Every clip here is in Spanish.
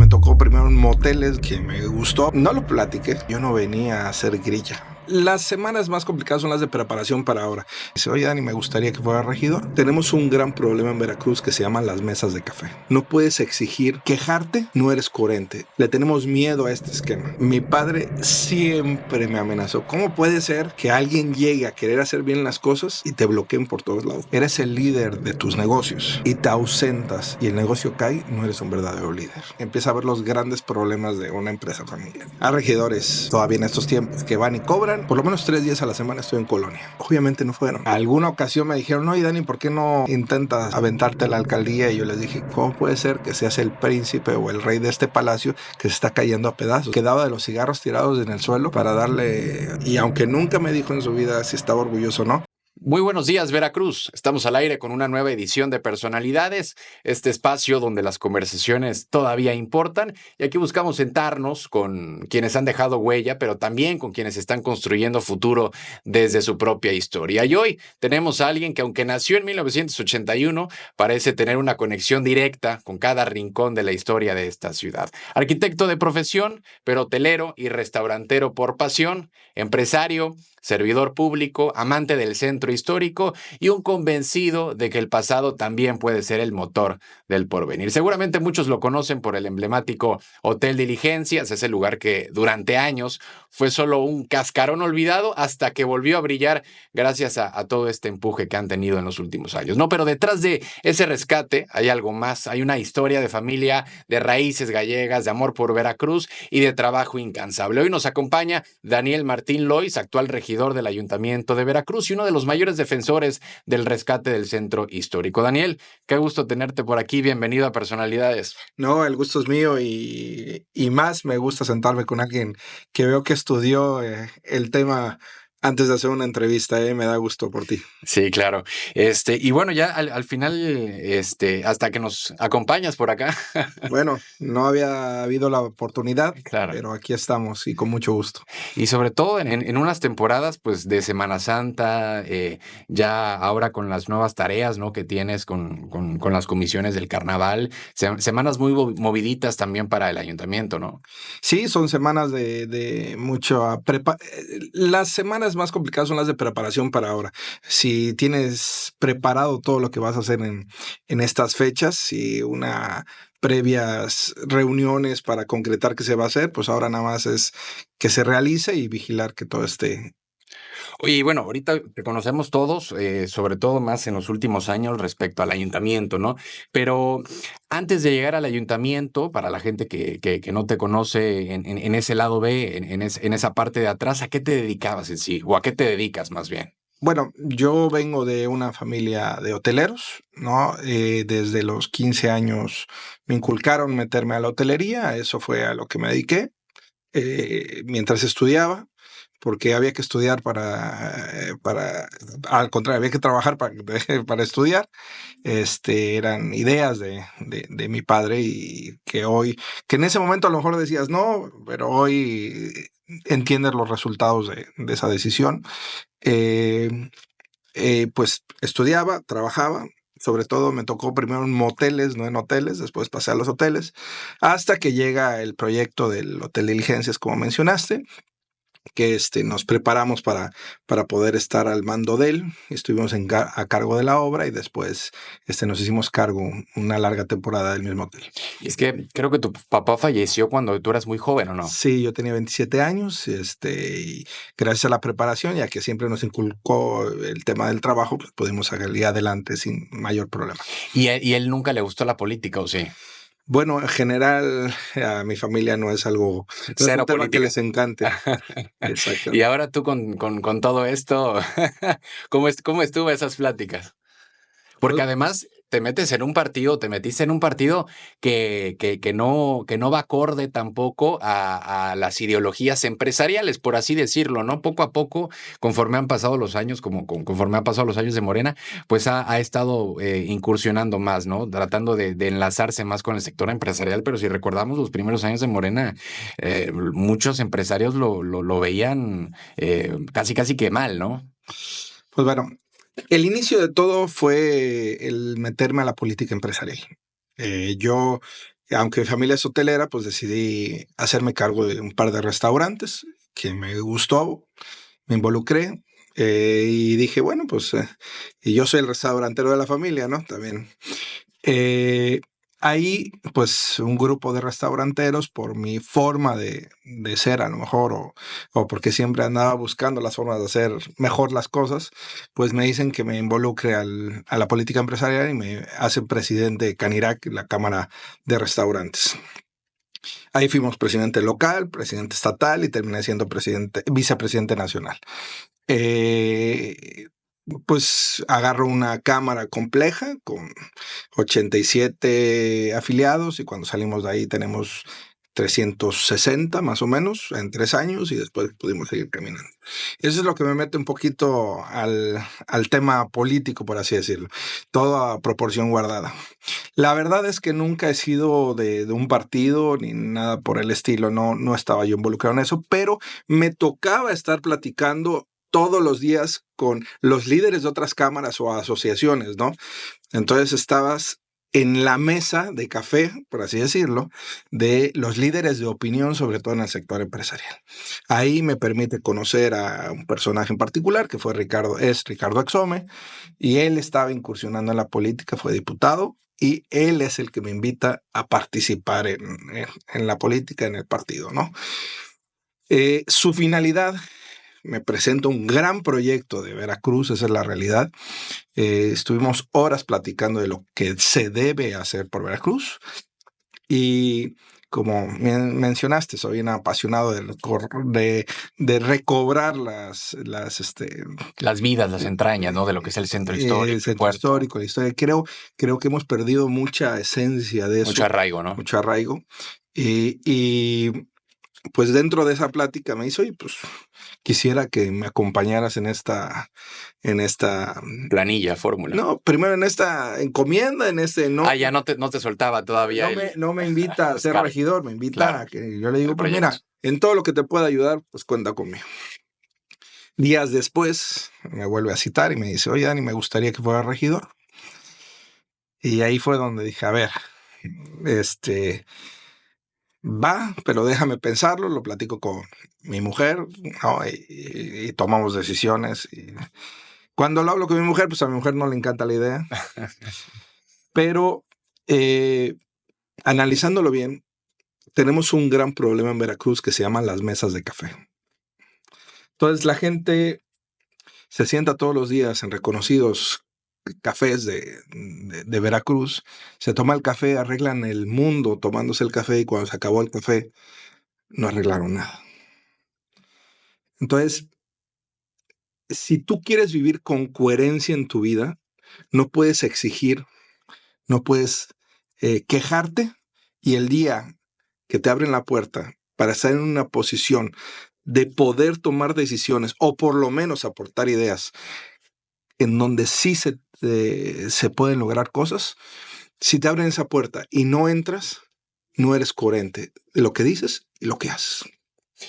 me tocó primero en moteles, que me gustó. No lo platiqué, yo no venía a hacer grilla. Las semanas más complicadas son las de preparación para ahora. Dice, oye Dani, me gustaría que fuera regidor. Tenemos un gran problema en Veracruz que se llaman las mesas de café. No puedes exigir quejarte, no eres coherente. Le tenemos miedo a este esquema. Mi padre siempre me amenazó. ¿Cómo puede ser que alguien llegue a querer hacer bien las cosas y te bloqueen por todos lados? Eres el líder de tus negocios y te ausentas y el negocio cae, no eres un verdadero líder. Empieza a ver los grandes problemas de una empresa familiar. Hay regidores todavía en estos tiempos que van y cobran por lo menos 3 días a la semana. Estoy en colonia. Obviamente no fueron. Alguna ocasión me dijeron, oye Dani, ¿por qué no intentas aventarte a la alcaldía? Y yo les dije, ¿cómo puede ser que seas el príncipe o el rey de este palacio que se está cayendo a pedazos? Quedaba de los cigarros tirados en el suelo para darle... Y aunque nunca me dijo en su vida si estaba orgulloso o no. Muy buenos días, Veracruz. Estamos al aire con una nueva edición de Personalidades, este espacio donde las conversaciones todavía importan y aquí buscamos sentarnos con quienes han dejado huella, pero también con quienes están construyendo futuro desde su propia historia. Y hoy tenemos a alguien que, aunque nació en 1981, parece tener una conexión directa con cada rincón de la historia de esta ciudad. Arquitecto de profesión, pero hotelero y restaurantero por pasión, empresario, servidor público, amante del centro histórico y un convencido de que el pasado también puede ser el motor del porvenir. Seguramente muchos lo conocen por el emblemático Hotel Diligencias, ese lugar que durante años fue solo un cascarón olvidado hasta que volvió a brillar gracias a todo este empuje que han tenido en los últimos años. No, pero detrás de ese rescate hay algo más, hay una historia de familia, de raíces gallegas, de amor por Veracruz y de trabajo incansable. Hoy nos acompaña Daniel Martín Lois, actual regidor del Ayuntamiento de Veracruz y uno de los mayores defensores del rescate del centro histórico. Daniel, qué gusto tenerte por aquí. Bienvenido a Personalidades. No, el gusto es mío y más me gusta sentarme con alguien que veo que estudió el tema antes de hacer una entrevista. Me da gusto por ti. Sí, claro. Y bueno, ya al final, hasta que nos acompañas por acá. Bueno, no había habido la oportunidad, Claro. pero aquí estamos y con mucho gusto. Y sobre todo en unas temporadas, pues, de Semana Santa, ya ahora con las nuevas tareas, ¿no? Que tienes con las comisiones del carnaval, semanas muy moviditas también para el ayuntamiento, ¿no? Sí, son semanas de mucha las semanas más complicadas son las de preparación para ahora. Si tienes preparado todo lo que vas a hacer en estas fechas y una previas reuniones para concretar qué se va a hacer, pues ahora nada más es que se realice y vigilar que todo esté. Oye, y bueno, ahorita te conocemos todos, sobre todo más en los últimos años respecto al ayuntamiento, ¿no? Pero antes de llegar al ayuntamiento, para la gente que no te conoce en ese lado B, en esa parte de atrás, ¿a qué te dedicabas en sí? ¿O a qué te dedicas más bien? Bueno, yo vengo de una familia de hoteleros, ¿no? Desde los 15 años me inculcaron meterme a la hotelería, eso fue a lo que me dediqué mientras estudiaba, porque había que estudiar al contrario, había que trabajar para estudiar. Eran ideas de mi padre y que en ese momento a lo mejor decías no, pero hoy entiendes los resultados de esa decisión. Eh, pues estudiaba, trabajaba, sobre todo me tocó primero en moteles, no en hoteles, después pasé a los hoteles, hasta que llega el proyecto del Hotel Diligencias, como mencionaste, que nos preparamos para poder estar al mando de él. Estuvimos a cargo de la obra y después nos hicimos cargo una larga temporada del mismo hotel. Y es que creo que tu papá falleció cuando tú eras muy joven, ¿o no? Sí, yo tenía 27 años, y gracias a la preparación, ya que siempre nos inculcó el tema del trabajo, pues pudimos salir adelante sin mayor problema. ¿Y él nunca le gustó la política, o sí? Bueno, en general, a mi familia no es algo, no es un Cero tema que política. les encante. Y Exactamente. ahora tú con todo esto, ¿cómo estuvo esas pláticas? Porque Pues, además te metiste en un partido que no va acorde tampoco a las ideologías empresariales, por así decirlo, ¿no? Poco a poco, conforme han pasado los años, conforme han pasado los años de Morena, pues ha estado incursionando más, ¿no? Tratando de enlazarse más con el sector empresarial, pero si recordamos los primeros años de Morena, muchos empresarios lo veían casi que mal, ¿no? pues bueno, el inicio de todo fue el meterme a la política empresarial. Yo Aunque mi familia es hotelera, pues decidí hacerme cargo de un par de restaurantes que me gustó, me involucré y dije, bueno, pues, y yo soy el restaurantero de la familia, ¿no? También. Eh, Ahí, pues, un grupo de restauranteros, por mi forma de ser, a lo mejor, o porque siempre andaba buscando las formas de hacer mejor las cosas, pues me dicen que me involucre a la política empresarial y me hacen presidente de Canirac, la Cámara de Restaurantes. Ahí fuimos presidente local, presidente estatal y terminé siendo vicepresidente nacional. Eh, pues agarro una cámara compleja con 87 afiliados y cuando salimos de ahí tenemos 360 más o menos en 3 años y después pudimos seguir caminando. Eso es lo que me mete un poquito al tema político, por así decirlo, toda proporción guardada. La verdad es que nunca he sido de un partido ni nada por el estilo, no estaba yo involucrado en eso, pero me tocaba estar platicando todos los días con los líderes de otras cámaras o asociaciones, ¿no? Entonces estabas en la mesa de café, por así decirlo, de los líderes de opinión, sobre todo en el sector empresarial. Ahí me permite conocer a un personaje en particular, que es Ricardo Exome, y él estaba incursionando en la política, fue diputado, y él es el que me invita a participar en la política, en el partido, ¿no? Su finalidad, me presenta un gran proyecto de Veracruz, esa es la realidad. Estuvimos horas platicando de lo que se debe hacer por Veracruz y como mencionaste, soy un apasionado de recobrar Las vidas, las entrañas, ¿no? De lo que es el centro histórico, el el centro puerto. histórico, la historia. Creo que hemos perdido mucha esencia de eso. Mucho arraigo, ¿no? Mucho arraigo. Y pues dentro de esa plática me hizo, y pues quisiera que me acompañaras en esta planilla, fórmula. No, primero en esta encomienda, no. Ya no te soltaba todavía. No me invita a ser regidor, me invita a que yo le digo, pues mira, en todo lo que te pueda ayudar, pues cuenta conmigo. Días después me vuelve a citar y me dice, oye, Dani, me gustaría que fuera regidor. Y ahí fue donde dije, a ver, va, pero déjame pensarlo, lo platico con mi mujer, ¿no? Y tomamos decisiones. Y cuando lo hablo con mi mujer, pues a mi mujer no le encanta la idea. Pero analizándolo bien, tenemos un gran problema en Veracruz que se llaman las mesas de café. Entonces la gente se sienta todos los días en reconocidos cafés de Veracruz, se toma el café, arreglan el mundo tomándose el café y cuando se acabó el café no arreglaron nada. Entonces, si tú quieres vivir con coherencia en tu vida, no puedes exigir, no puedes quejarte y el día que te abren la puerta para estar en una posición de poder tomar decisiones o por lo menos aportar ideas en donde sí se pueden lograr cosas, si te abren esa puerta y no entras, no eres coherente de lo que dices y lo que haces.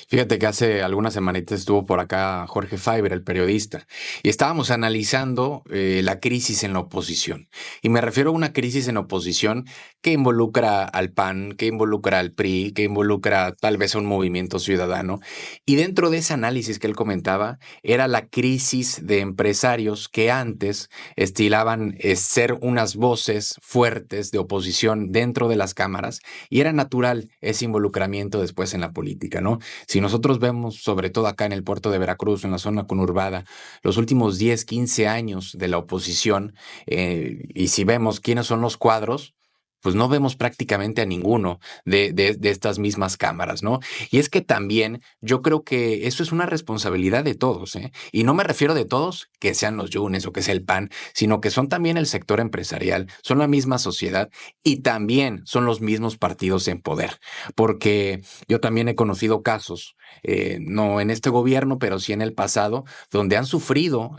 Fíjate que hace algunas semanitas estuvo por acá Jorge Faiber, el periodista, y estábamos analizando la crisis en la oposición. Y me refiero a una crisis en oposición que involucra al PAN, que involucra al PRI, que involucra tal vez a un movimiento ciudadano. Y dentro de ese análisis que él comentaba, era la crisis de empresarios que antes estilaban ser unas voces fuertes de oposición dentro de las cámaras, y era natural ese involucramiento después en la política, ¿no? Si nosotros vemos, sobre todo acá en el puerto de Veracruz, en la zona conurbada, los últimos 10, 15 años de la oposición, y si vemos quiénes son los cuadros, pues no vemos prácticamente a ninguno de estas mismas cámaras, ¿no? Y es que también yo creo que eso es una responsabilidad de todos, ¿eh? Y no me refiero de todos que sean los Yunes o que sea el PAN, sino que son también el sector empresarial, son la misma sociedad y también son los mismos partidos en poder. Porque yo también he conocido casos, no en este gobierno, pero sí en el pasado, donde han sufrido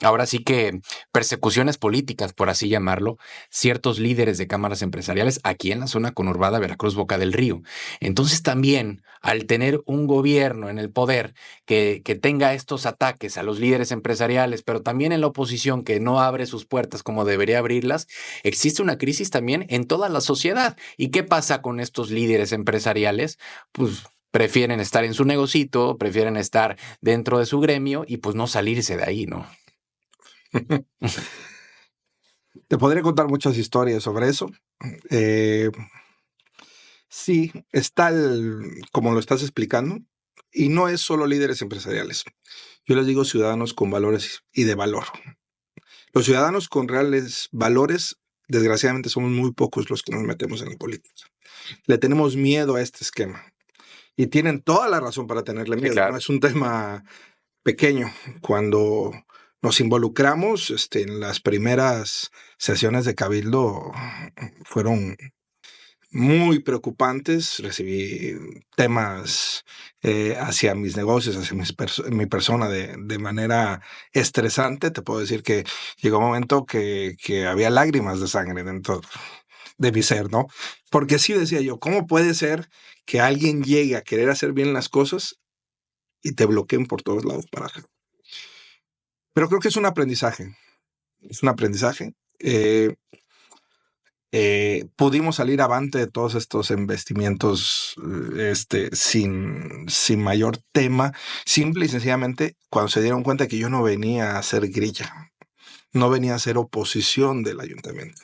ahora sí que persecuciones políticas, por así llamarlo, ciertos líderes de cámaras empresariales aquí en la zona conurbada Veracruz, Boca del Río. Entonces también, al tener un gobierno en el poder que tenga estos ataques a los líderes empresariales, pero también en la oposición que no abre sus puertas como debería abrirlas, existe una crisis también en toda la sociedad. ¿Y qué pasa con estos líderes empresariales? Pues prefieren estar en su negocito, prefieren estar dentro de su gremio y pues no salirse de ahí, ¿no? Te podría contar muchas historias sobre eso. Eh, sí, como lo estás explicando, y no es solo líderes empresariales. Yo les digo ciudadanos con valores y de valor. Los ciudadanos con reales valores, desgraciadamente, somos muy pocos los que nos metemos en la política. Le tenemos miedo a este esquema. Y tienen toda la razón para tenerle Sí, miedo. claro. No es un tema pequeño. Cuando nos involucramos en las primeras sesiones de Cabildo, fueron muy preocupantes. Recibí temas hacia mis negocios, hacia mi persona de manera estresante. Te puedo decir que llegó un momento que había lágrimas de sangre dentro de mi ser, ¿no? Porque sí decía yo, ¿cómo puede ser que alguien llegue a querer hacer bien las cosas y te bloqueen por todos lados para acá? Pero creo que es un aprendizaje. Es un aprendizaje. Pudimos salir avante de todos estos investimientos sin mayor tema, simple y sencillamente cuando se dieron cuenta que yo no venía a hacer grilla, no venía a hacer oposición del ayuntamiento,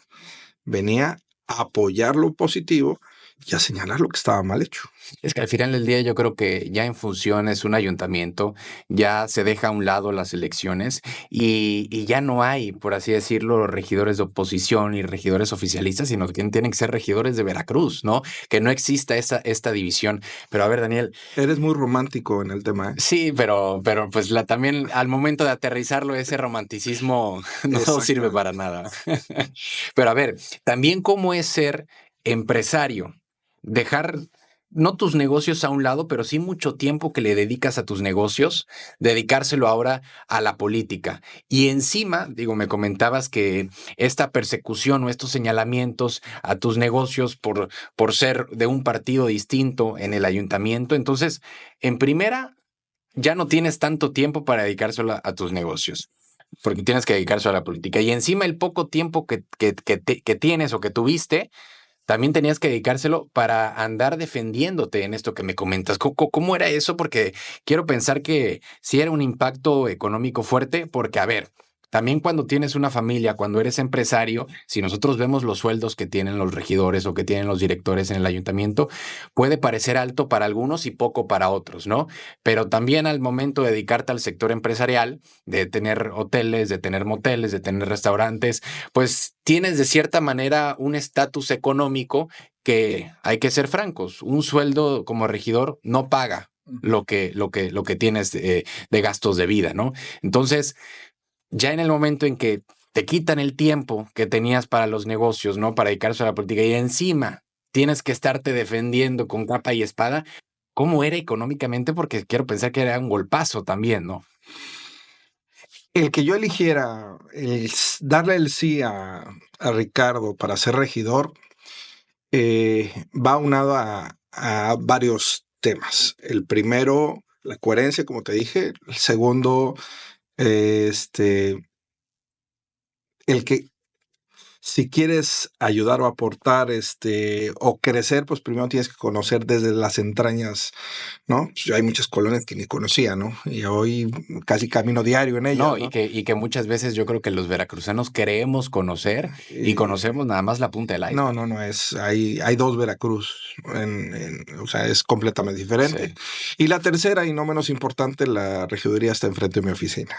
venía a apoyar lo positivo y a señalar lo que estaba mal hecho. Es que al final del día yo creo que ya en funciones un ayuntamiento, ya se deja a un lado las elecciones y ya no hay, por así decirlo, regidores de oposición y regidores oficialistas, sino que tienen que ser regidores de Veracruz, ¿no? Que no exista esta división. Pero a ver, Daniel, Eres muy romántico en el tema, ¿eh? sí, pero pues también al momento de aterrizarlo, ese romanticismo no sirve Exactamente. para nada. Pero a ver, también cómo es ser empresario, dejar no tus negocios a un lado, pero sí mucho tiempo que le dedicas a tus negocios, dedicárselo ahora a la política. Y encima, digo, me comentabas que esta persecución o estos señalamientos a tus negocios por ser de un partido distinto en el ayuntamiento, entonces, en primera ya no tienes tanto tiempo para dedicárselo a tus negocios, porque tienes que dedicárselo a la política. Y encima el poco tiempo que tienes o que tuviste, también tenías que dedicárselo para andar defendiéndote en esto que me comentas. ¿Cómo era eso? Porque quiero pensar que sí era un impacto económico fuerte, porque a ver, también cuando tienes una familia, cuando eres empresario, si nosotros vemos los sueldos que tienen los regidores o que tienen los directores en el ayuntamiento, puede parecer alto para algunos y poco para otros, ¿no? Pero también al momento de dedicarte al sector empresarial, de tener hoteles, de tener moteles, de tener restaurantes, pues tienes de cierta manera un estatus económico que hay que ser francos. Un sueldo como regidor no paga lo que tienes de gastos de vida, ¿no? Entonces, ya en el momento en que te quitan el tiempo que tenías para los negocios, ¿no? Para dedicarse a la política y encima tienes que estarte defendiendo con capa y espada, ¿cómo era económicamente? Porque quiero pensar que era un golpazo también, ¿no? El que yo eligiera darle el sí a Ricardo para ser regidor va aunado a varios temas. El primero, la coherencia, como te dije. El segundo, este, el que si quieres ayudar o aportar o crecer, pues primero tienes que conocer desde las entrañas, ¿no? Pues hay muchas colonias que ni conocía, ¿no? Y hoy casi camino diario en ellas, No, y ¿no? que muchas veces yo creo que los veracruzanos queremos conocer y Y conocemos nada más la punta del no, iceberg. no, hay dos Veracruz, o sea, es completamente diferente. Sí. Y la tercera, y no menos importante, la regiduría está enfrente de mi oficina.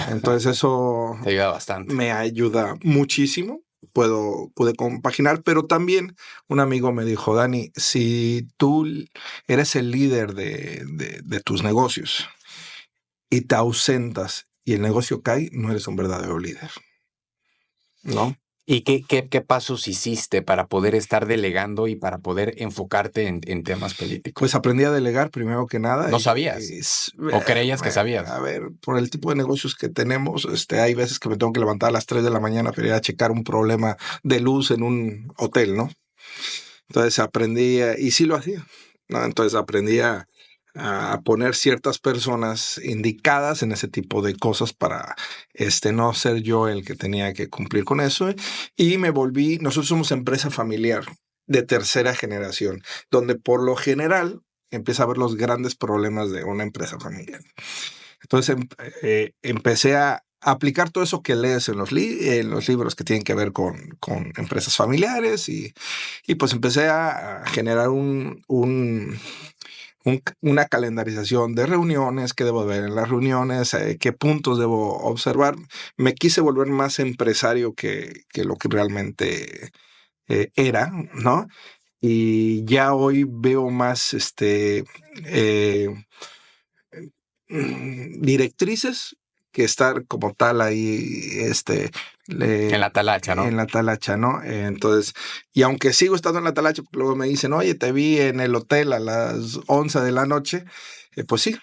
Entonces eso Te ayuda bastante. me ayuda muchísimo. Pude compaginar, pero también un amigo me dijo, Dani, si tú eres el líder de tus negocios y te ausentas y el negocio cae, no eres un verdadero líder, ¿no? ¿Y qué pasos hiciste para poder estar delegando y para poder enfocarte en temas Pues políticos? aprendí a delegar primero que nada. ¿No sabías? ¿O creías que sabías? A ver, por el tipo de negocios que tenemos, hay veces que me tengo que levantar a las 3 de la mañana para ir a checar un problema de luz en un hotel, ¿no? Entonces aprendí, y sí lo hacía, ¿no? Entonces aprendí a poner ciertas personas indicadas en ese tipo de cosas para no ser yo el que tenía que cumplir con eso. Y nosotros somos empresa familiar de tercera generación, donde por lo general empieza a ver los grandes problemas de una empresa familiar. Entonces empecé a aplicar todo eso que lees en en los libros que tienen que ver con empresas familiares y pues empecé a generar una calendarización de reuniones, qué debo ver en las reuniones, qué puntos debo observar. Me quise volver más empresario que lo que realmente era, ¿no? Y ya hoy veo más directrices que estar como tal ahí, En la talacha, en ¿no? la talacha, ¿no? Entonces, y aunque sigo estando en la talacha, porque luego me dicen, oye, te vi en el hotel a las 11 de la noche, pues sí,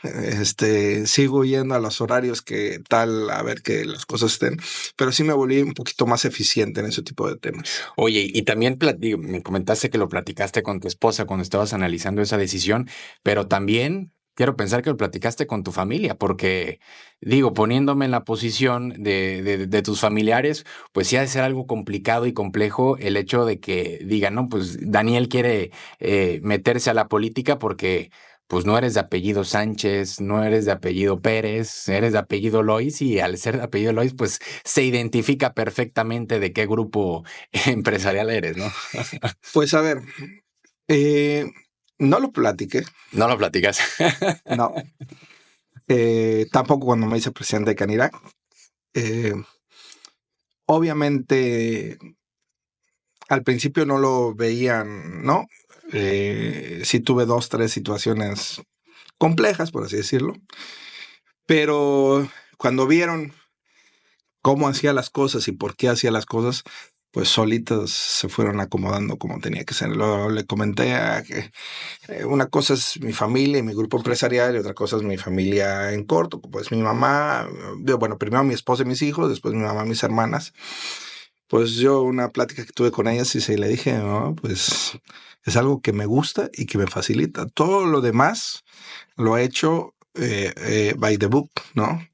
sigo yendo a los horarios que tal, a ver que las cosas estén, pero sí me volví un poquito más eficiente en ese tipo de temas. Oye, y también me comentaste que lo platicaste con tu esposa cuando estabas analizando esa decisión, pero también quiero pensar que lo platicaste con tu familia, porque digo, poniéndome en la posición de tus familiares, pues sí ha de ser algo complicado y complejo el hecho de que digan, no, pues Daniel quiere meterse a la política porque pues no eres de apellido Sánchez, no eres de apellido Pérez, eres de apellido Lois y al ser de apellido Lois, pues se identifica perfectamente de qué grupo empresarial eres, ¿no? Pues a ver, eh, no lo platiqué, No lo platicas. no. Tampoco cuando me hice presidente de Canirac. Eh, Obviamente, al principio no lo veían, ¿no? Sí tuve dos, tres situaciones complejas, por así decirlo, pero cuando vieron cómo hacía las cosas y por qué hacía las cosas, pues solitas se fueron acomodando como tenía que ser. Le comenté que una cosa es mi familia y mi grupo empresarial y otra cosa es mi familia en corto, pues mi mamá, bueno, primero mi esposa y mis hijos, después mi mamá y mis hermanas. Pues yo una plática que tuve con ellas y se le dije, no, pues es algo que me gusta y que me facilita. Todo lo demás lo he hecho by the book, ¿no?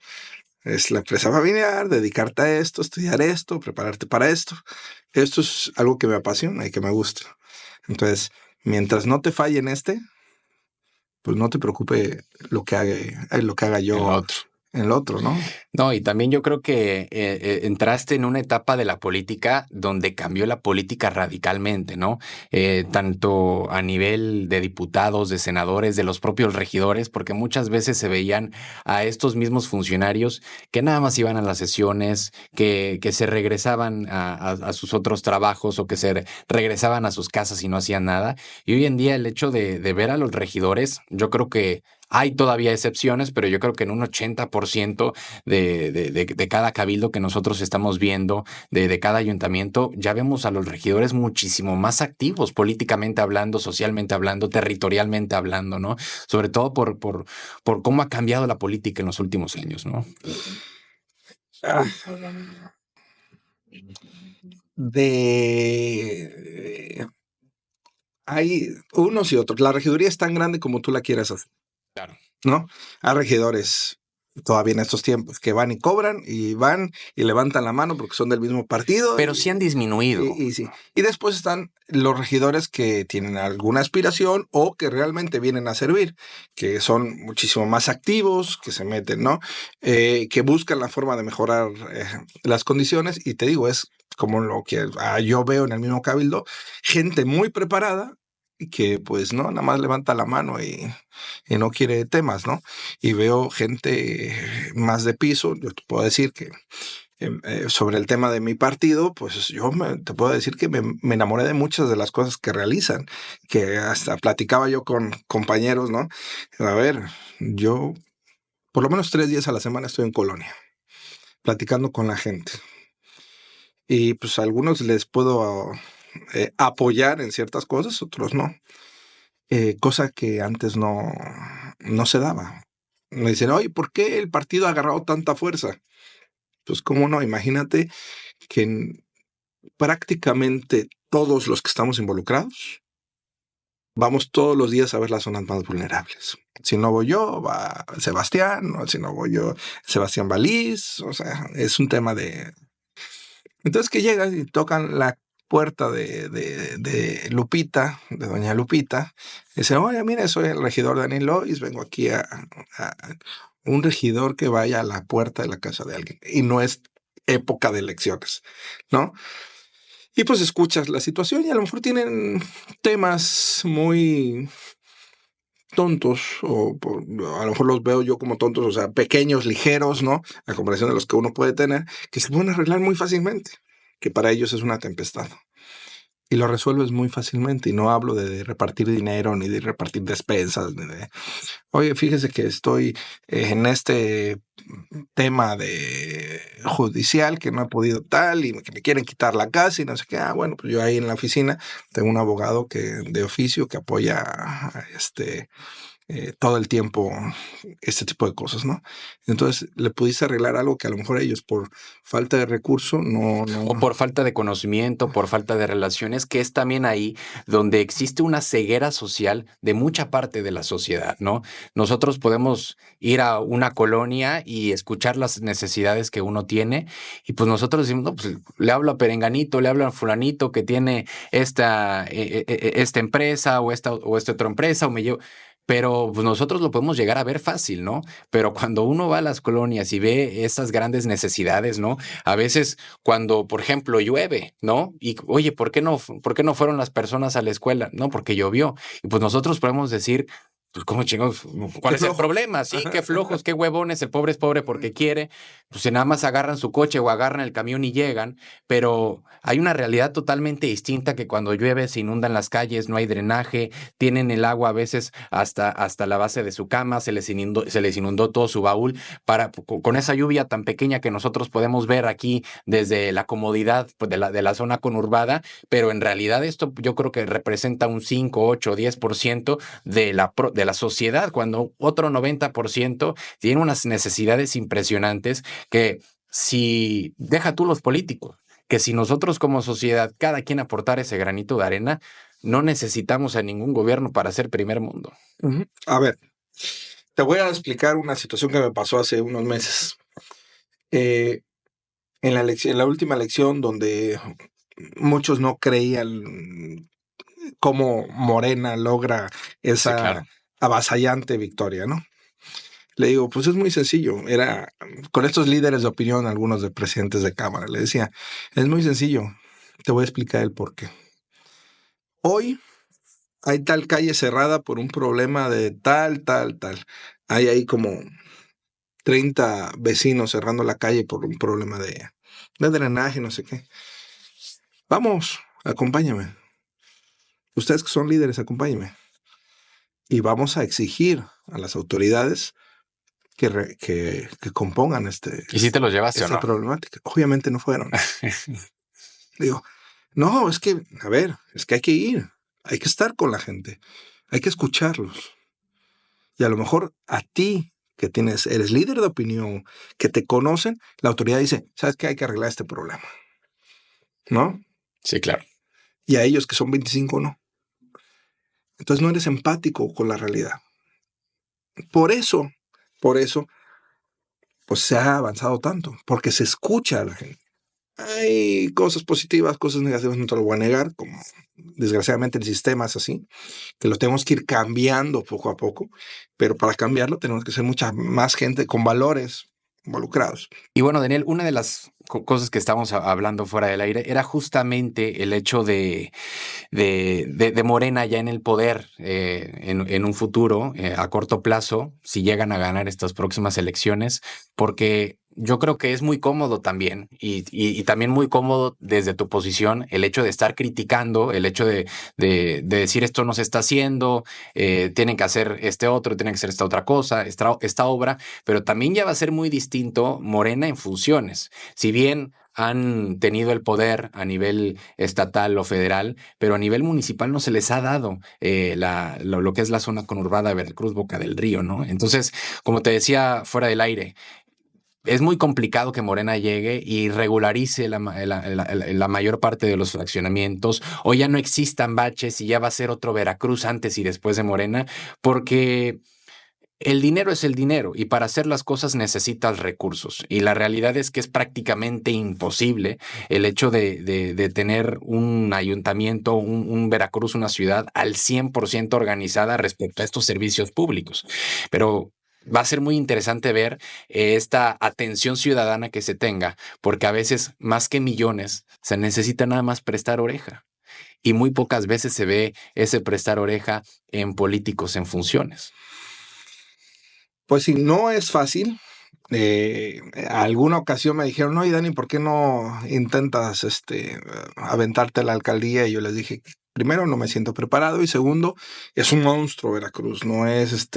Es la empresa familiar, dedicarte a esto, estudiar esto, prepararte para esto. Esto es algo que me apasiona y que me gusta. Entonces, mientras no te falle en pues no te preocupe lo que haga El yo otro. en el otro, ¿no? No, y también yo creo que entraste en una etapa de la política donde cambió la política radicalmente, ¿no? Tanto a nivel de diputados, de senadores, de los propios regidores, porque muchas veces se veían a estos mismos funcionarios que nada más iban a las sesiones, que se regresaban a sus otros trabajos o que regresaban a sus casas y no hacían nada. Y hoy en día el hecho de ver a los regidores, yo creo que hay todavía excepciones, pero yo creo que en un 80% de cada cabildo que nosotros estamos viendo, de cada ayuntamiento, ya vemos a los regidores muchísimo más activos políticamente hablando, socialmente hablando, territorialmente hablando, ¿no? Sobre todo por cómo ha cambiado la política en los últimos años, ¿no? Ah, de hay unos y otros. La regiduría es tan grande como tú la quieras hacer, Claro. ¿no? Hay regidores todavía en estos tiempos que van y cobran y van y levantan la mano porque son del mismo partido Pero sí han disminuido. y sí. Y después están los regidores que tienen alguna aspiración o que realmente vienen a servir, que son muchísimo más activos, que se meten, ¿no? Que buscan la forma de mejorar las condiciones y te digo, es como lo que yo veo en el mismo cabildo, gente muy preparada y que pues no, nada más levanta la mano y no quiere temas, ¿no? Y veo gente más de piso, yo te puedo decir que sobre el tema de mi partido, pues te puedo decir que me enamoré de muchas de las cosas que realizan, que hasta platicaba yo con compañeros, ¿no? A ver, yo por lo menos 3 días a la semana estoy en Colonia, platicando con la gente. Y pues a algunos les puedo apoyar en ciertas cosas, otros no. Cosa que antes no se daba. Me dicen, oye, ¿por qué el partido ha agarrado tanta fuerza? Pues cómo no, imagínate que prácticamente todos los que estamos involucrados vamos todos los días a ver las zonas más vulnerables. Si no voy yo, va Sebastián, o si no voy yo, Sebastián Balís. O sea, es un tema de... Entonces que llegan y tocan la puerta de Lupita, de doña Lupita, y dicen, oye, mire, soy el regidor Daniel Lois, vengo aquí a un regidor que vaya a la puerta de la casa de alguien. Y no es época de elecciones, ¿no? Y pues escuchas la situación y a lo mejor tienen temas muy tontos, a lo mejor los veo yo como tontos, o sea, pequeños, ligeros, ¿no? A comparación de los que uno puede tener, que se pueden arreglar muy fácilmente, que para ellos es una tempestad. Y lo resuelves muy fácilmente. Y no hablo de repartir dinero, ni de repartir despensas, ni de, oye, fíjese que estoy en este tema de judicial que no he podido tal y que me quieren quitar la casa y no sé qué. Ah, bueno, pues yo ahí en la oficina tengo un abogado de oficio que apoya todo el tiempo este tipo de cosas, ¿no? Entonces le pudiste arreglar algo que a lo mejor ellos por falta de recurso no... O por falta de conocimiento, por falta de relaciones, que es también ahí donde existe una ceguera social de mucha parte de la sociedad, ¿no? Nosotros podemos ir a una colonia y escuchar las necesidades que uno tiene y pues nosotros decimos, no, pues le hablo a Perenganito, le hablo a fulanito que tiene esta empresa o esta otra empresa o me llevo... Pero pues, nosotros lo podemos llegar a ver fácil, ¿no? Pero cuando uno va a las colonias y ve esas grandes necesidades, ¿no? A veces cuando, por ejemplo, llueve, ¿no? Y oye, por qué no fueron las personas a la escuela? No, porque llovió. Y pues nosotros podemos decir, pues, ¿cómo chingados? ¿Cuál Qué es el flojo. problema? Sí, qué flojos, qué huevones, el pobre es pobre porque quiere. Pues nada más agarran su coche o agarran el camión y llegan, pero hay una realidad totalmente distinta que cuando llueve se inundan las calles, no hay drenaje, tienen el agua a veces hasta la base de su cama, se les inundó todo su baúl con esa lluvia tan pequeña que nosotros podemos ver aquí desde la comodidad pues, de la zona conurbada, pero en realidad esto yo creo que representa un 5, 8, 10% de la sociedad, cuando otro 90% tiene unas necesidades impresionantes que si deja tú los políticos, que si nosotros como sociedad, cada quien aportar ese granito de arena, no necesitamos a ningún gobierno para ser primer mundo. A ver, te voy a explicar una situación que me pasó hace unos meses. En la última elección, donde muchos no creían cómo Morena logra Sí, esa claro. avasallante victoria, ¿no? Le digo, pues es muy sencillo. Era con estos líderes de opinión, algunos de presidentes de Cámara, le decía, es muy sencillo. Te voy a explicar el por qué. Hoy hay tal calle cerrada por un problema de tal. Hay ahí como 30 vecinos cerrando la calle por un problema de drenaje, no sé qué. Vamos, acompáñame. Ustedes que son líderes, acompáñenme. Y vamos a exigir a las autoridades que compongan ¿Y si te los llevaste o esta no? problemática. Obviamente no fueron. Digo, no, es que, a ver, es que hay que ir, hay que estar con la gente, hay que escucharlos. Y a lo mejor a ti, que eres líder de opinión, que te conocen, la autoridad dice, ¿sabes qué? Hay que arreglar este problema, ¿no? Sí, claro. Y a ellos que son 25 no. Entonces no eres empático con la realidad. Por eso, pues se ha avanzado tanto, porque se escucha a la gente. Hay cosas positivas, cosas negativas, no te lo voy a negar, como desgraciadamente el sistema es así, que lo tenemos que ir cambiando poco a poco, pero para cambiarlo tenemos que ser mucha más gente con valores involucrados. Y bueno, Daniel, una de las cosas que estábamos hablando fuera del aire era justamente el hecho de Morena ya en el poder en un futuro, a corto plazo, si llegan a ganar estas próximas elecciones, porque yo creo que es muy cómodo también y también muy cómodo desde tu posición el hecho de estar criticando, el hecho de decir esto no se está haciendo, tienen que hacer este otro, tienen que hacer esta otra cosa, esta obra, pero también ya va a ser muy distinto Morena en funciones. Si bien han tenido el poder a nivel estatal o federal, pero a nivel municipal no se les ha dado lo que es la zona conurbada de Veracruz, Boca del Río, ¿no? Entonces, como te decía fuera del aire, es muy complicado que Morena llegue y regularice la mayor parte de los fraccionamientos, o ya no existan baches y ya va a ser otro Veracruz antes y después de Morena, porque el dinero es el dinero y para hacer las cosas necesitas recursos. Y la realidad es que es prácticamente imposible el hecho de tener un ayuntamiento, un Veracruz, una ciudad al 100% organizada respecto a estos servicios públicos. Pero va a ser muy interesante ver esta atención ciudadana que se tenga, porque a veces, más que millones, se necesita nada más prestar oreja. Y muy pocas veces se ve ese prestar oreja en políticos en funciones. Pues sí, no es fácil. Alguna ocasión me dijeron, no, y Dani, ¿por qué no intentas aventarte a la alcaldía? Y yo les dije, primero, no me siento preparado, y segundo, es un monstruo Veracruz, no es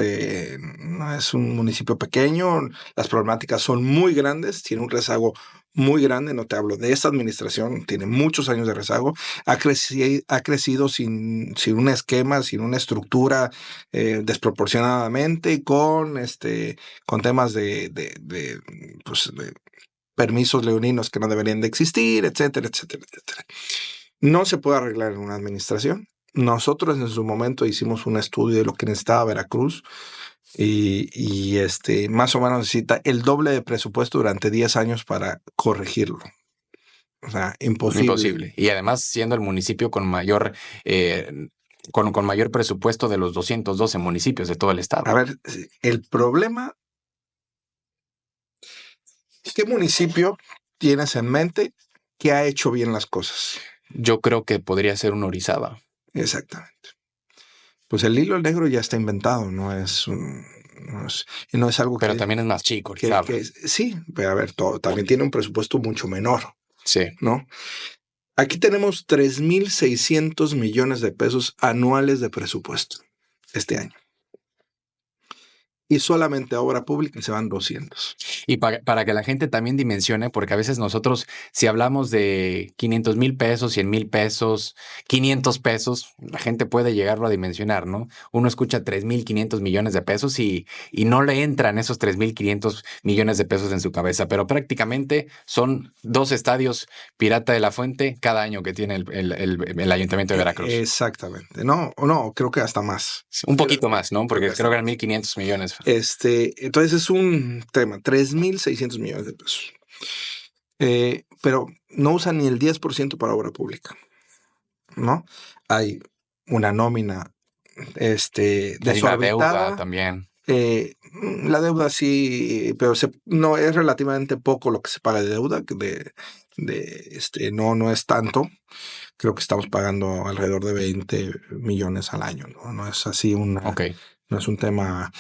un municipio pequeño, las problemáticas son muy grandes, tiene un rezago muy grande, no te hablo de esta administración, tiene muchos años de rezago, ha crecido sin un esquema, sin una estructura desproporcionadamente, con temas pues, de permisos leoninos que no deberían de existir, etcétera, etcétera, etcétera. No se puede arreglar en una administración. Nosotros en su momento hicimos un estudio de lo que necesitaba Veracruz y más o menos necesita el doble de presupuesto durante 10 años para corregirlo. O sea, imposible. Imposible. Y además siendo el municipio con mayor, con mayor presupuesto de los 212 municipios de todo el estado. A ver, el problema, ¿qué municipio tienes en mente que ha hecho bien las cosas? Yo creo que podría ser un Orizaba. Exactamente. Pues el hilo negro ya está inventado, no es algo Pero que... también es más chico, Orizaba. Sí, pero a ver, también tiene un presupuesto mucho menor, Sí. ¿no? Aquí tenemos 3,600 millones de pesos anuales de presupuesto este año. Y solamente a obra pública se van 200. Y para que la gente también dimensione, porque a veces nosotros, si hablamos de 500,000 pesos, 100,000 pesos, 500 pesos, la gente puede llegarlo a dimensionar, ¿no? Uno escucha 3,500 millones de pesos y no le entran esos 3,500 millones de pesos en su cabeza, pero prácticamente son 2 estadios Pirata de la Fuente cada año que tiene el Ayuntamiento de Veracruz. Exactamente. No, creo que hasta más. Un poquito más, ¿no? Porque creo que eran 1,500 millones. Entonces es un tema, 3,600 millones de pesos. Pero no usan ni el 10% para obra pública, ¿no? Hay una nómina desorbitada. La deuda también. La deuda sí, pero no es relativamente poco lo que se paga de deuda, no es tanto. Creo que estamos pagando alrededor de 20 millones al año, ¿no? No es así no es un tema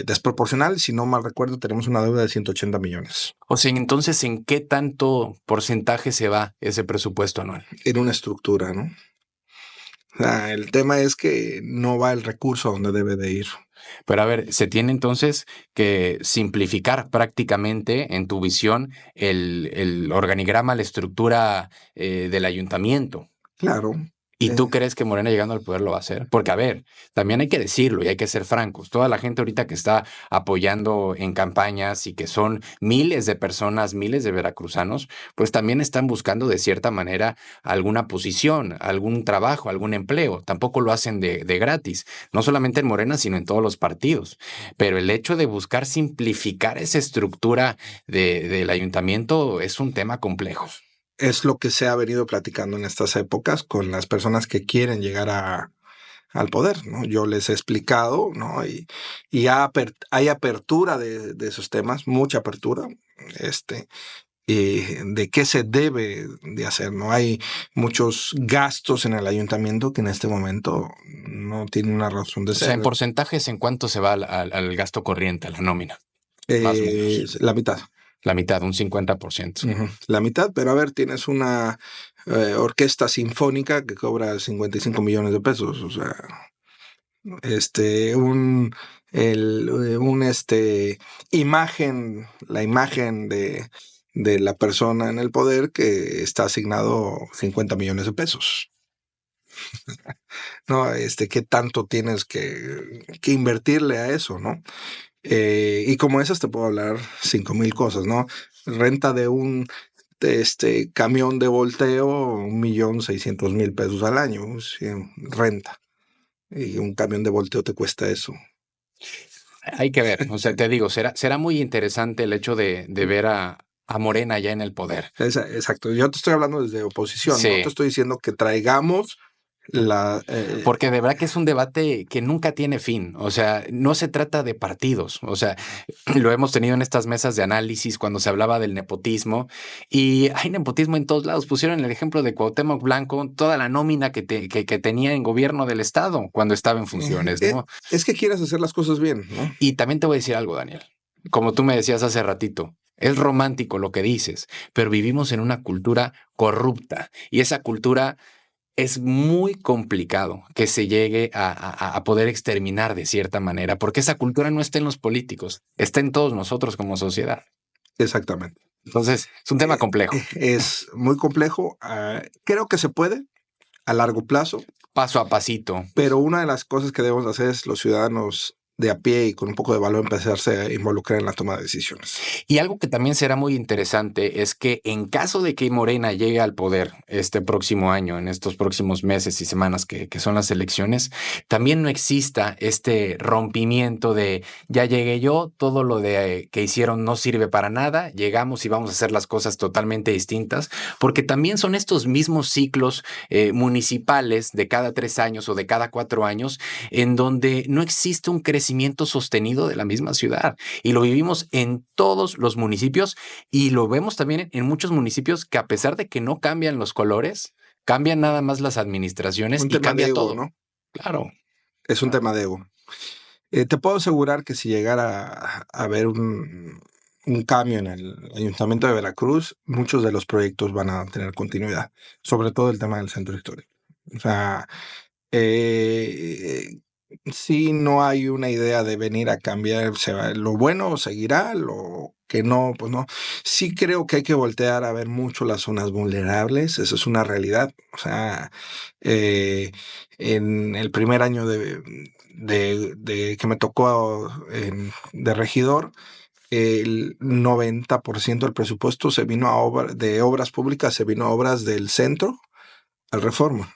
desproporcional. Si no mal recuerdo, tenemos una deuda de 180 millones. O sea, entonces, ¿en qué tanto porcentaje se va ese presupuesto anual? En una estructura, ¿no? O sea, el tema es que no va el recurso a donde debe de ir. Pero a ver, se tiene entonces que simplificar prácticamente en tu visión el organigrama, la estructura del ayuntamiento. Claro. ¿Y tú crees que Morena llegando al poder lo va a hacer? Porque, a ver, también hay que decirlo y hay que ser francos. Toda la gente ahorita que está apoyando en campañas y que son miles de personas, miles de veracruzanos, pues también están buscando de cierta manera alguna posición, algún trabajo, algún empleo. Tampoco lo hacen de gratis, no solamente en Morena, sino en todos los partidos. Pero el hecho de buscar simplificar esa estructura del ayuntamiento es un tema complejo. Es lo que se ha venido platicando en estas épocas con las personas que quieren llegar al poder, ¿no? Yo les he explicado, ¿no? Y hay apertura de esos temas, mucha apertura, y de qué se debe de hacer, ¿no? Hay muchos gastos en el ayuntamiento que en este momento no tienen una razón de O sea, ser. en porcentajes, ¿en cuánto se va al gasto corriente, a la nómina? Más o menos. La mitad. La mitad, un 50%. La mitad, pero a ver, tienes una orquesta sinfónica que cobra 55 millones de pesos, o sea, imagen, la imagen de la persona en el poder que está asignado 50 millones de pesos. ¿No? ¿Qué tanto tienes que invertirle a eso, ¿no? Y como esas te puedo hablar 5,000 cosas, ¿no? Renta de un camión de volteo, 1,600,000 pesos al año, sí, renta. Y un camión de volteo te cuesta eso. Hay que ver, o sea, te digo, será muy interesante el hecho de ver a Morena ya en el poder. Exacto, yo te estoy hablando desde oposición, no te Sí, estoy diciendo que traigamos la... porque de verdad que es un debate que nunca tiene fin, o sea, no se trata de partidos, o sea, lo hemos tenido en estas mesas de análisis cuando se hablaba del nepotismo y hay nepotismo en todos lados. Pusieron el ejemplo de Cuauhtémoc Blanco, toda la nómina que tenía en gobierno del estado cuando estaba en funciones, ¿no? es que quieres hacer las cosas bien, ¿no? Y también te voy a decir algo, Daniel. Como tú me decías hace ratito, es romántico lo que dices, pero vivimos en una cultura corrupta y esa cultura es muy complicado que se llegue a poder exterminar de cierta manera, porque esa cultura no está en los políticos, está en todos nosotros como sociedad. Exactamente. Entonces, es un tema complejo. Es muy complejo. Creo que se puede a largo plazo, Paso a pasito. pero una de las cosas que debemos hacer es los ciudadanos de a pie y con un poco de valor empezarse a involucrar en la toma de decisiones. Y algo que también será muy interesante es que en caso de que Morena llegue al poder este próximo año, en estos próximos meses y semanas que son las elecciones, también no exista este rompimiento de ya llegué yo, todo lo de que hicieron no sirve para nada, llegamos y vamos a hacer las cosas totalmente distintas, porque también son estos mismos ciclos municipales de cada 3 años o de cada 4 años en donde no existe un crecimiento sostenido de la misma ciudad. Y lo vivimos en todos los municipios y lo vemos también en muchos municipios que a pesar de que no cambian los colores, cambian nada más las administraciones Un y tema de cambia ego, todo. ¿no? Claro. Es un tema de ego. Te puedo asegurar que si llegara a haber un cambio en el Ayuntamiento de Veracruz, muchos de los proyectos van a tener continuidad, sobre todo el tema del centro histórico. O sea, sí, no hay una idea de venir a cambiar, lo bueno seguirá, lo que no, pues no. Sí creo que hay que voltear a ver mucho las zonas vulnerables, eso es una realidad. O sea, eh, en el primer año de que me tocó de regidor, el 90% del presupuesto se vino de obras públicas, se vino a obras del centro al Reforma.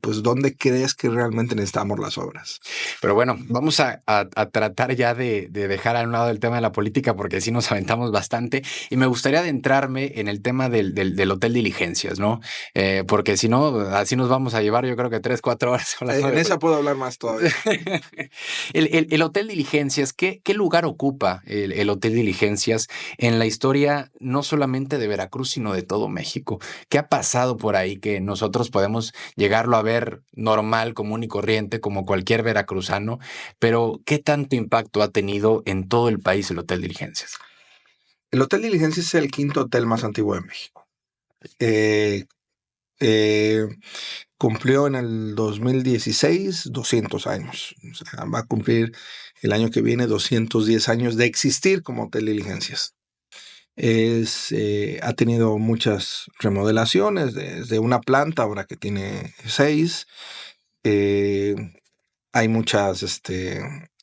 Pues ¿dónde crees que realmente necesitamos las obras? Pero bueno, vamos a tratar ya de dejar a un lado el tema de la política porque sí nos aventamos bastante y me gustaría adentrarme en el tema del Hotel Diligencias, ¿no? Porque si no, así nos vamos a llevar yo creo que 3, 4 horas hablando En de esa puedo hablar más todavía. el Hotel Diligencias, ¿qué lugar ocupa el Hotel Diligencias en la historia no solamente de Veracruz, sino de todo México? ¿Qué ha pasado por ahí que nosotros podemos llegarlo a ver normal, común y corriente, como cualquier veracruzano? Pero ¿qué tanto impacto ha tenido en todo el país el Hotel Diligencias? El Hotel Diligencia es el quinto hotel más antiguo de México. Eh, eh, Cumplió en el 2016 200 años. O sea, va a cumplir el año que viene 210 años de existir como Hotel Diligencias. Ha tenido muchas remodelaciones, desde una planta, ahora que tiene 6. Hay muchas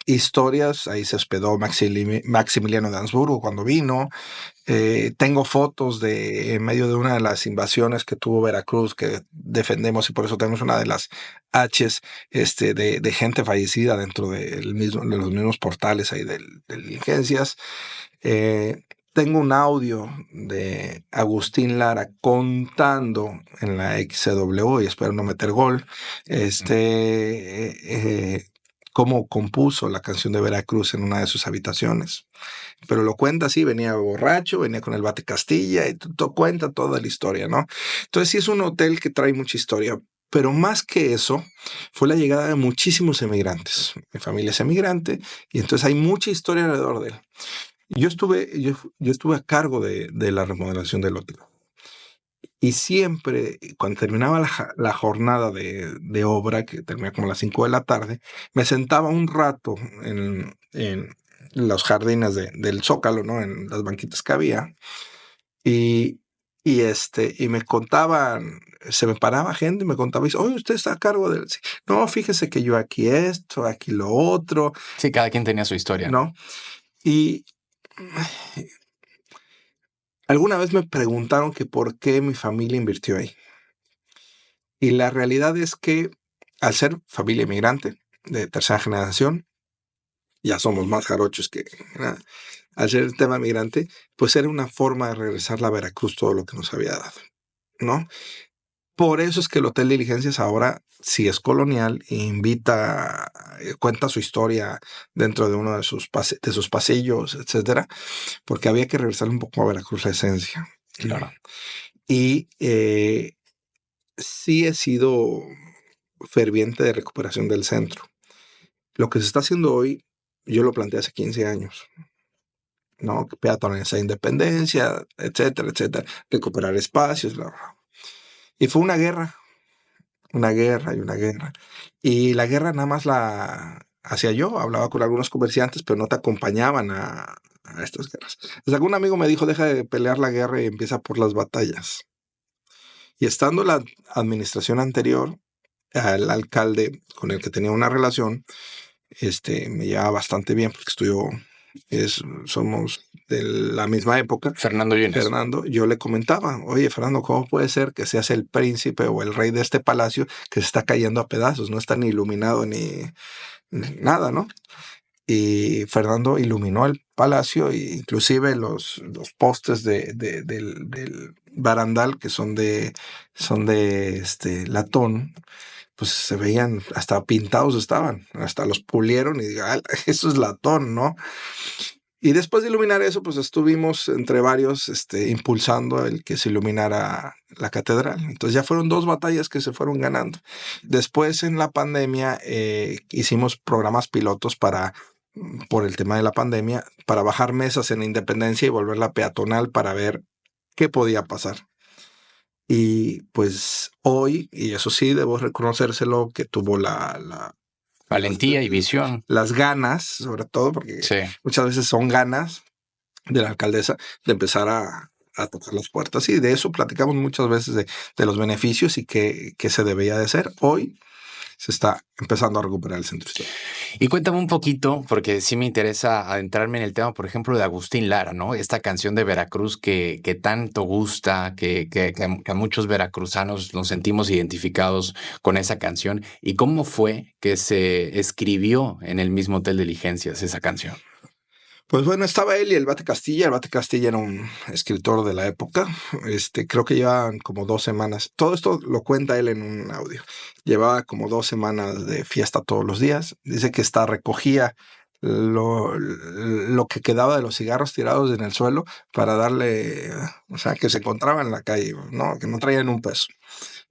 historias. Ahí se hospedó Maximiliano de Habsburgo cuando vino. Tengo fotos de en medio de una de las invasiones que tuvo Veracruz, que defendemos, y por eso tenemos una de las H's de gente fallecida dentro de los mismos portales ahí de diligencias. Tengo un audio de Agustín Lara contando en la XCW, y espero no meter gol, cómo compuso la canción de Veracruz en una de sus habitaciones. Pero lo cuenta así: venía borracho, venía con el bate Castilla, y cuenta toda la historia, ¿no? Entonces sí es un hotel que trae mucha historia, pero más que eso, fue la llegada de muchísimos emigrantes. Mi familia es emigrante, y entonces hay mucha historia alrededor de él. Yo estuve a cargo de la remodelación del hotel. Y siempre, cuando terminaba la jornada de obra, que terminaba como a las 5 de la tarde, me sentaba un rato los jardines del Zócalo, ¿no? En las banquitas que había. Y me contaban, se me paraba gente y me contaba, y dice, oye, usted está a cargo del... Sí. No, fíjese que yo aquí esto, aquí lo otro. Sí, cada quien tenía su historia. ¿No? Y alguna vez me preguntaron que por qué mi familia invirtió ahí. Y la realidad es que al ser familia inmigrante de tercera generación, ya somos más jarochos que nada, al ser el tema migrante, pues era una forma de regresar a Veracruz todo lo que nos había dado, ¿no? Por eso es que el Hotel Diligencias ahora sí es colonial e invita, cuenta su historia dentro de uno de sus pasillos, etcétera, porque había que regresar un poco a Veracruz la esencia. Claro. Y sí he sido ferviente de recuperación del centro. Lo que se está haciendo hoy, yo lo planteé hace 15 años, ¿no? Peatones a independencia, etcétera, etcétera, recuperar espacios, bla, bla. Y fue una guerra y una guerra. Y la guerra nada más la hacía yo, hablaba con algunos comerciantes, pero no te acompañaban a estas guerras. Entonces, algún amigo me dijo, deja de pelear la guerra y empieza por las batallas. Y estando la administración anterior, al alcalde con el que tenía una relación, me llevaba bastante bien porque somos de la misma época. Fernando Yunes. Fernando, yo le comentaba, oye, Fernando, ¿cómo puede ser que seas el príncipe o el rey de este palacio que se está cayendo a pedazos? No está ni iluminado ni nada, ¿no? Y Fernando iluminó el palacio e inclusive los postes del barandal que son de latón, pues se veían hasta pintados estaban, hasta los pulieron y diga, eso es latón, ¿no? Y después de iluminar eso, pues estuvimos entre varios impulsando el que se iluminara la catedral. Entonces ya fueron 2 batallas que se fueron ganando. Después en la pandemia hicimos programas pilotos por el tema de la pandemia, para bajar mesas en Independencia y volverla peatonal para ver qué podía pasar. Y pues hoy, y eso sí, debo reconocérselo, que tuvo la valentía y visión. Las ganas, sobre todo, porque sí, muchas veces son ganas de la alcaldesa de empezar a tocar las puertas. Y de eso platicamos muchas veces de los beneficios y qué se debía de hacer. Hoy se está empezando a recuperar el centro histórico. Y cuéntame un poquito, porque sí me interesa adentrarme en el tema, por ejemplo, de Agustín Lara, ¿no? Esta canción de Veracruz que tanto gusta, que a muchos veracruzanos nos sentimos identificados con esa canción. ¿Y cómo fue que se escribió en el mismo Hotel Diligencias esa canción? Pues bueno, estaba él y el Bate Castilla. El Bate Castilla era un escritor de la época. Creo que llevaban como 2 semanas. Todo esto lo cuenta él en un audio. Llevaba como 2 semanas de fiesta todos los días. Dice que recogía lo que quedaba de los cigarros tirados en el suelo para darle, o sea, que se encontraba en la calle, ¿no? Que no traían un peso.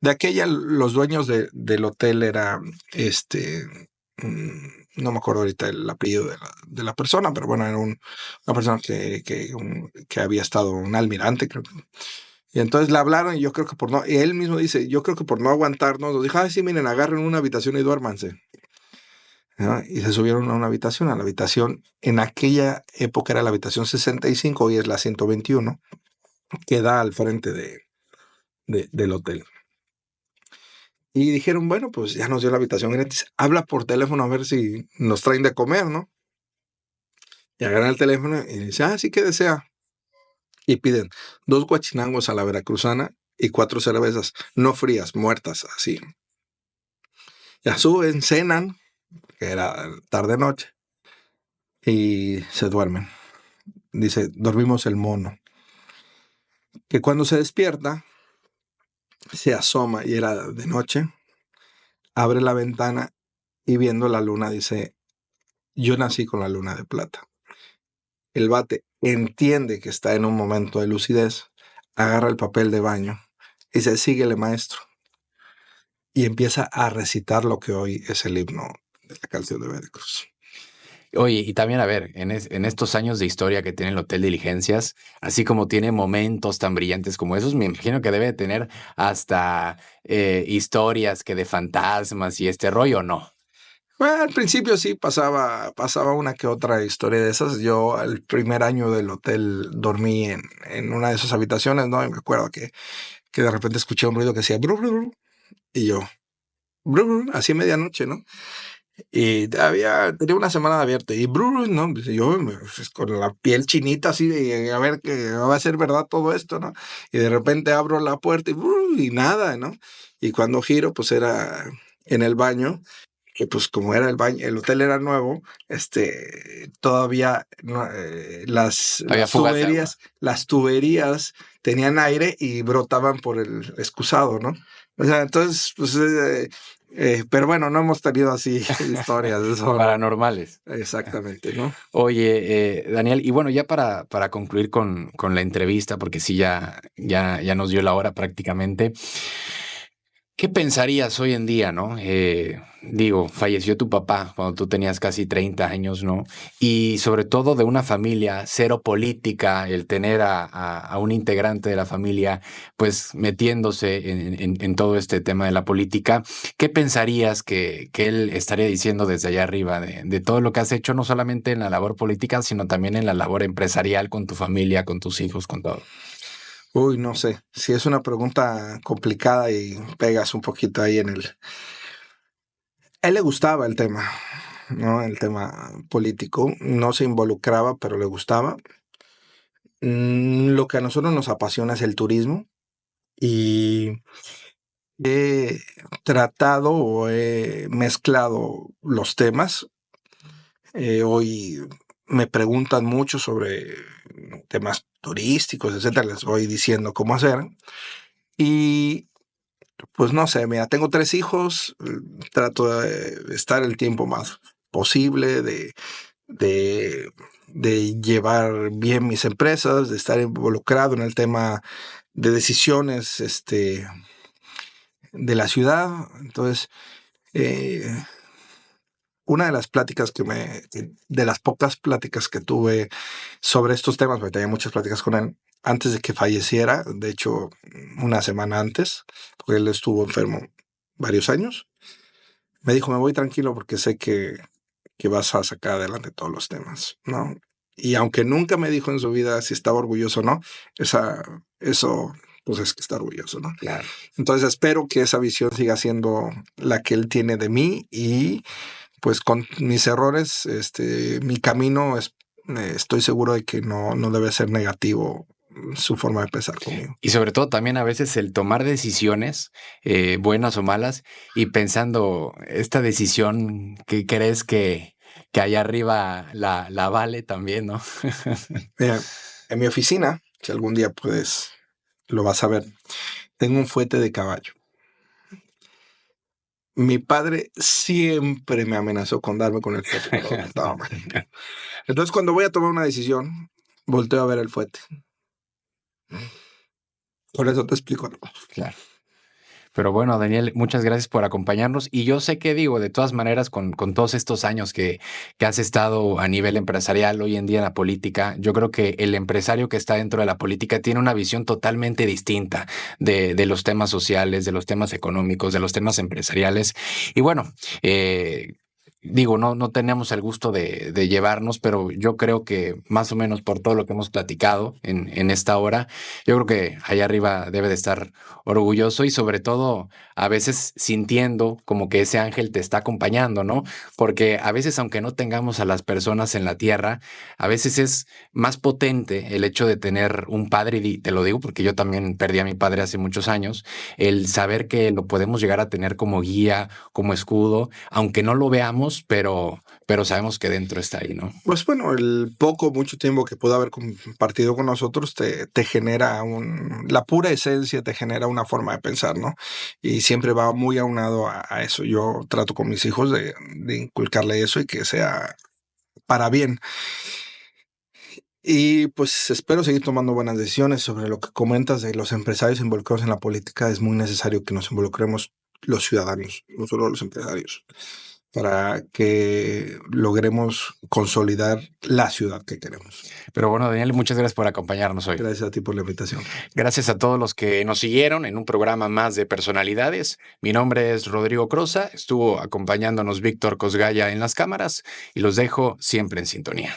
De aquella, los dueños del hotel era no me acuerdo ahorita el apellido de la persona, pero bueno, era una persona que había estado un almirante, creo. Y entonces le hablaron y yo creo que y él mismo dice, yo creo que por no aguantarnos, nos dijo, sí, miren, agarren una habitación y duérmanse. ¿No? Y se subieron a una habitación, la habitación, en aquella época era la habitación 65, hoy es la 121, que da al frente del hotel. Y dijeron, bueno, pues ya nos dio la habitación gratis. Habla por teléfono a ver si nos traen de comer, ¿no? Y agarran el teléfono y dicen, sí, ¿qué desea? Y piden 2 guachinangos a la veracruzana y 4 cervezas, no frías, muertas, así. Ya suben, cenan, que era tarde-noche, y se duermen. Dice, dormimos el mono. Que cuando se despierta, se asoma, y era de noche, abre la ventana y viendo la luna dice, yo nací con la luna de plata. El Bate entiende que está en un momento de lucidez, agarra el papel de baño y dice, síguele, maestro. Y empieza a recitar lo que hoy es el himno de la canción de Veracruz. Oye, y también, a ver, en estos años de historia que tiene el Hotel Diligencias, así como tiene momentos tan brillantes como esos, me imagino que debe tener hasta historias que de fantasmas y este rollo, ¿no? Bueno, al principio sí pasaba una que otra historia de esas. Yo el primer año del hotel dormí en una de esas habitaciones, ¿no? Y me acuerdo que de repente escuché un ruido que decía bru, bru, bru, y yo, bru, bru, así a medianoche, ¿no? Y tenía una semana de abierto y bru, bru, ¿no? Pues yo pues, con la piel chinita así de a ver que va a ser verdad todo esto, ¿no? Y de repente abro la puerta y, bru, y nada, ¿no? Y cuando giro, pues era en el baño que pues como era el baño, el hotel era nuevo, todavía Había fugas de agua. las tuberías tenían aire y brotaban por el excusado, ¿no? O sea, entonces, pues, pero bueno, no hemos tenido así historias de eso, ¿no? Paranormales. Exactamente, ¿no? Oye, Daniel, y bueno, ya para concluir con la entrevista, porque sí, ya nos dio la hora prácticamente. ¿Qué pensarías hoy en día, no? Digo, falleció tu papá cuando tú tenías casi 30 años, ¿no? Y sobre todo de una familia cero política, el tener a un integrante de la familia, pues metiéndose en todo este tema de la política, ¿qué pensarías que él estaría diciendo desde allá arriba de todo lo que has hecho, no solamente en la labor política, sino también en la labor empresarial con tu familia, con tus hijos, con todo? Uy, no sé, si es una pregunta complicada y pegas un poquito ahí en el... A él le gustaba el tema, ¿no? El tema político, no se involucraba, pero le gustaba. Lo que a nosotros nos apasiona es el turismo y he tratado o he mezclado los temas. Hoy me preguntan mucho sobre temas turísticos, etcétera. Les voy diciendo cómo hacer. Y pues no sé, mira, tengo 3 hijos, trato de estar el tiempo más posible, de, de llevar bien mis empresas, de estar involucrado en el tema de decisiones de la ciudad. Entonces, eh, una de las pláticas de las pocas pláticas que tuve sobre estos temas, porque tenía muchas pláticas con él antes de que falleciera, de hecho, una semana antes, porque él estuvo enfermo varios años, me dijo, me voy tranquilo porque sé que vas a sacar adelante todos los temas, ¿no? Y aunque nunca me dijo en su vida si estaba orgulloso o no, eso, pues es que está orgulloso, ¿no? Claro. Entonces espero que esa visión siga siendo la que él tiene de mí y pues con mis errores, mi camino estoy seguro de que no debe ser negativo su forma de pensar conmigo. Y sobre todo también a veces el tomar decisiones, buenas o malas, y pensando, esta decisión que crees que allá arriba la vale también, ¿no? Mira, en mi oficina, si algún día puedes, lo vas a ver, tengo un fuete de caballo. Mi padre siempre me amenazó con darme con el fuete cuando estaba mal. Entonces, cuando voy a tomar una decisión, volteo a ver el fuete. Por eso te explico todo. Claro. Pero bueno, Daniel, muchas gracias por acompañarnos. Y yo sé que digo, de todas maneras, con todos estos años que has estado a nivel empresarial hoy en día en la política, yo creo que el empresario que está dentro de la política tiene una visión totalmente distinta de los temas sociales, de los temas económicos, de los temas empresariales. Y bueno, digo, no tenemos el gusto de llevarnos, pero yo creo que más o menos por todo lo que hemos platicado en esta hora, yo creo que allá arriba debe de estar orgulloso y sobre todo a veces sintiendo como que ese ángel te está acompañando, ¿no? Porque a veces aunque no tengamos a las personas en la tierra, a veces es más potente el hecho de tener un padre, y te lo digo porque yo también perdí a mi padre hace muchos años, el saber que lo podemos llegar a tener como guía, como escudo, aunque no lo veamos, pero sabemos que dentro está ahí, ¿no? Pues bueno, el mucho tiempo que pudo haber compartido con nosotros te genera la pura esencia te genera una forma de pensar, ¿no? Y siempre va muy aunado a eso. Yo trato con mis hijos de inculcarle eso y que sea para bien. Y pues espero seguir tomando buenas decisiones sobre lo que comentas de los empresarios involucrados en la política. Es muy necesario que nos involucremos los ciudadanos, no solo los empresarios. para que logremos consolidar la ciudad que queremos. Pero bueno, Daniel, muchas gracias por acompañarnos hoy. Gracias a ti por la invitación. Gracias a todos los que nos siguieron en un programa más de Personalidades. Mi nombre es Rodrigo Crosa, estuvo acompañándonos Víctor Cosgaya en las cámaras y los dejo siempre en sintonía.